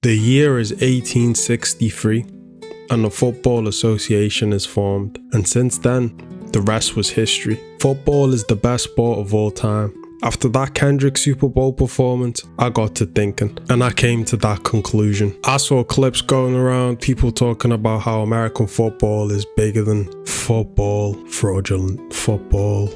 The year is 1863 and the Football Association is formed, and since then, the rest was history. Football is the best sport of all time. After that Kendrick Super Bowl performance, I got to thinking, and I came to that conclusion. I saw clips going around, people talking about how American football is bigger than football, fraudulent football.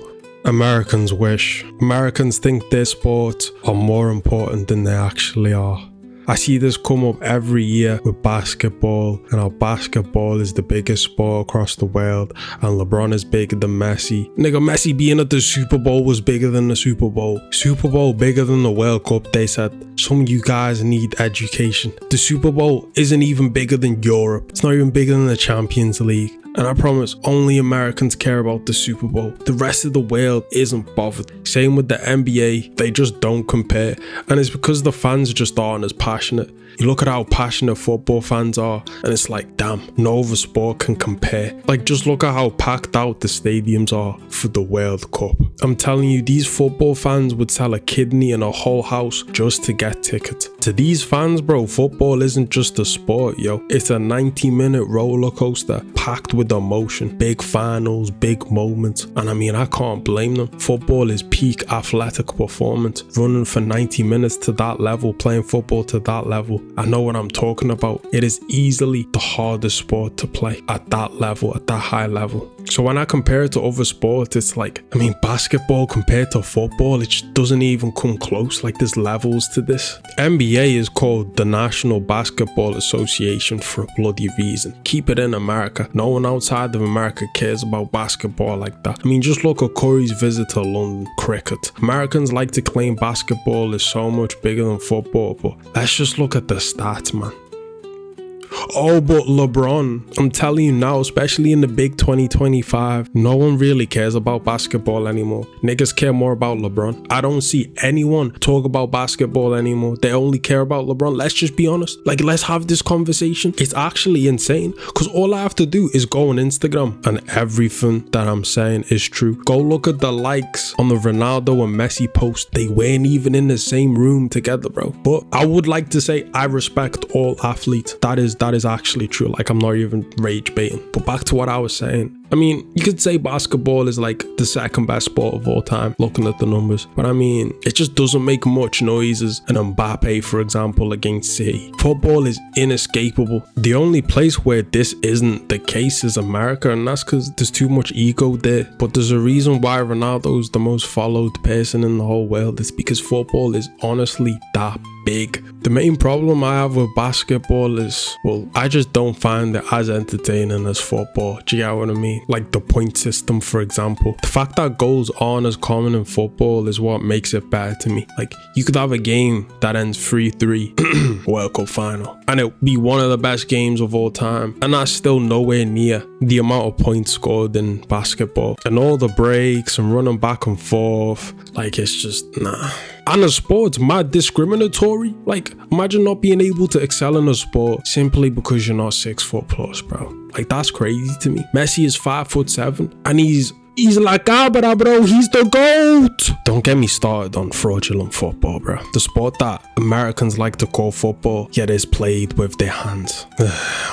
Americans wish. Americans think their sports are more important than they actually are. I see this come up every year with basketball, and how basketball is the biggest sport across the world, and LeBron is bigger than Messi. Nigga, Messi being at the Super Bowl was bigger than the Super Bowl. Super Bowl bigger than the World Cup, they said. Some of you guys need education. The Super Bowl isn't even bigger than Europe. It's not even bigger than the Champions League. And I promise, only Americans care about the Super Bowl. The rest of the world isn't bothered. Same with the NBA, they just don't compare. And it's because the fans just aren't as passionate. You look at how passionate football fans are, and it's like, damn, no other sport can compare. Like, just look at how packed out the stadiums are for the World Cup. I'm telling you, these football fans would sell a kidney and a whole house just to get tickets. To these fans, bro, football isn't just a sport, yo. It's a 90-minute roller coaster packed with emotion, big finals, big moments. And I mean, I can't blame them. Football is peak athletic performance. Running for 90 minutes to that level, playing football to that level, I know what I'm talking about. It is easily the hardest sport to play at that level, at that high level. So when I compare it to other sports, it's like, I mean, basketball compared to football, it just doesn't even come close. Like, there's levels to this. NBA is called the National Basketball Association for a bloody reason. Keep it in America. No one outside of America cares about basketball like that. I mean, just look at Curry's visit to London. Cricket. Americans like to claim basketball is so much bigger than football, but let's just look at the stats, man. Oh, but LeBron, I'm telling you now, especially in the big 2025, no one really cares about basketball anymore. Niggas care more about LeBron. I don't see anyone talk about basketball anymore. They only care about LeBron. Let's just be honest. Like, let's have this conversation. It's actually insane, because all I have to do is go on Instagram and everything that I'm saying is true. Go look at the likes on the Ronaldo and Messi post. They weren't even in the same room together, bro. But I would like to say I respect all athletes. That is actually true. Like, I'm not even rage baiting. But back to what I was saying. I mean, you could say basketball is like the second best sport of all time, looking at the numbers. But I mean, it just doesn't make much noise as an Mbappe, for example, against City. Football is inescapable. The only place where this isn't the case is America, and that's because there's too much ego there. But there's a reason why Ronaldo's the most followed person in the whole world. It's because football is honestly that big. The main problem I have with basketball is, well, I just don't find it as entertaining as football. Do you get what I mean? Like the point system, for example. The fact that goals aren't as common in football is what makes it better to me. Like, you could have a game that ends 3-3, World Cup final, and it'll be one of the best games of all time, and that's still nowhere near the amount of points scored in basketball. And all the breaks and running back and forth, like, it's just, nah. And the sport's mad discriminatory. Like, imagine not being able to excel in a sport simply because you're not 6 foot plus, bro. Like, that's crazy to me. Messi is 5'7", and he's like Cabra, bro. He's the GOAT. Don't get me started on fraudulent football, bro. The sport that Americans like to call football, yet is played with their hands.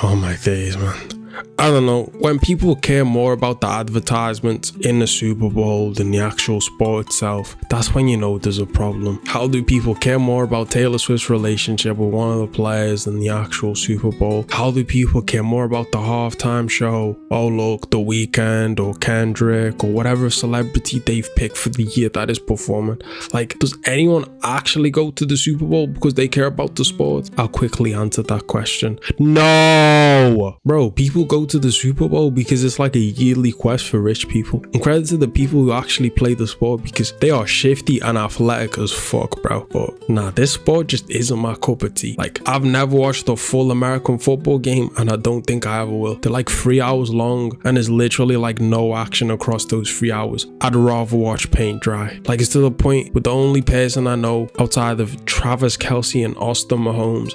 Oh my days, man. I don't know, when people care more about the advertisements in the Super Bowl than the actual sport itself, that's when you know there's a problem. How do people care more about Taylor Swift's relationship with one of the players than the actual Super Bowl? How do people care more about the halftime show? Oh look, The Weeknd or Kendrick or whatever celebrity they've picked for the year that is performing. Like, does anyone actually go to the Super Bowl because they care about the sport? I'll quickly answer that question. No! Bro, people go to the Super Bowl because it's like a yearly quest for rich people. And credit to the people who actually play the sport, because they are shifty and athletic as fuck, bro. But nah, this sport just isn't my cup of tea. Like, I've never watched a full American football game, and I don't think I ever will. They're like 3 hours long, and there's literally like no action across those 3 hours. I'd rather watch paint dry. Like, it's to the point with the only person I know outside of Travis Kelce and Austin Mahomes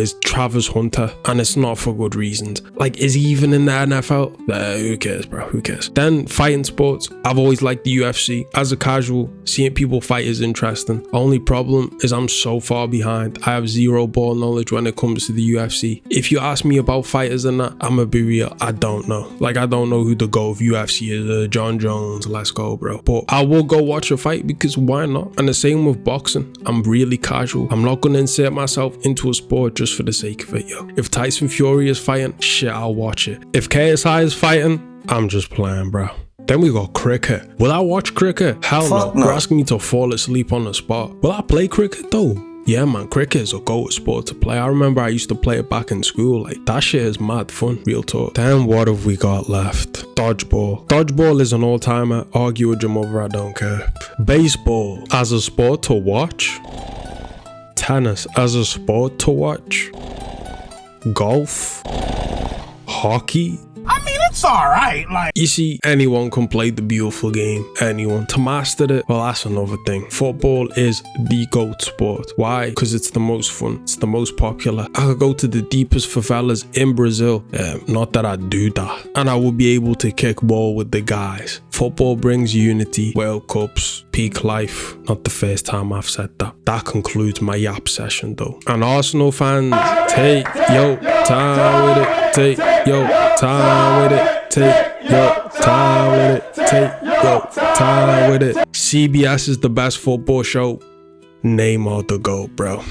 is Travis Hunter, and it's not for good reasons. Like, Is he even in the NFL? Who cares, bro? Who cares? Then fighting sports. I've always liked the UFC. As a casual, seeing people fight is interesting. Only problem is I'm so far behind. I have zero ball knowledge when it comes to the UFC. If you ask me about fighters and that, I'm gonna be real, I don't know. Like, I don't know who the GOAT of UFC is. John Jones, let's go, bro. But I will go watch a fight because why not? And the same with boxing. I'm really casual. I'm not gonna insert myself into a sport just for the sake of it, yo. If Tyson Fury is fighting, shit, I'll watch it. If KSI is fighting, I'm just playing, bro. Then we got cricket. Will I watch cricket? Hell no. You're asking me to fall asleep on the spot. Will I play cricket though? Yeah, man, cricket is a GOAT sport to play. I remember I used to play it back in school. Like, that shit is mad fun, real talk. Then what have we got left? Dodgeball. Dodgeball is an all-timer. Argue with your mother, I don't care. Baseball as a sport to watch. Tennis as a sport to watch. Golf. Hockey. I mean, it's alright. Like, you see, anyone can play the beautiful game. Anyone. To master it, well, that's another thing. Football is the GOAT sport. Why? Because it's the most fun. It's the most popular. I could go to the deepest favelas in Brazil. Not that I do that. And I will be able to kick ball with the guys. Football brings unity, World Cups, peak life. Not the first time I've said that. That concludes my yap session though. And Arsenal fans, take your time with it. Take your time with it. Take your time with it. Take your time with it. CBS is the best football show. Neymar the GOAT, bro.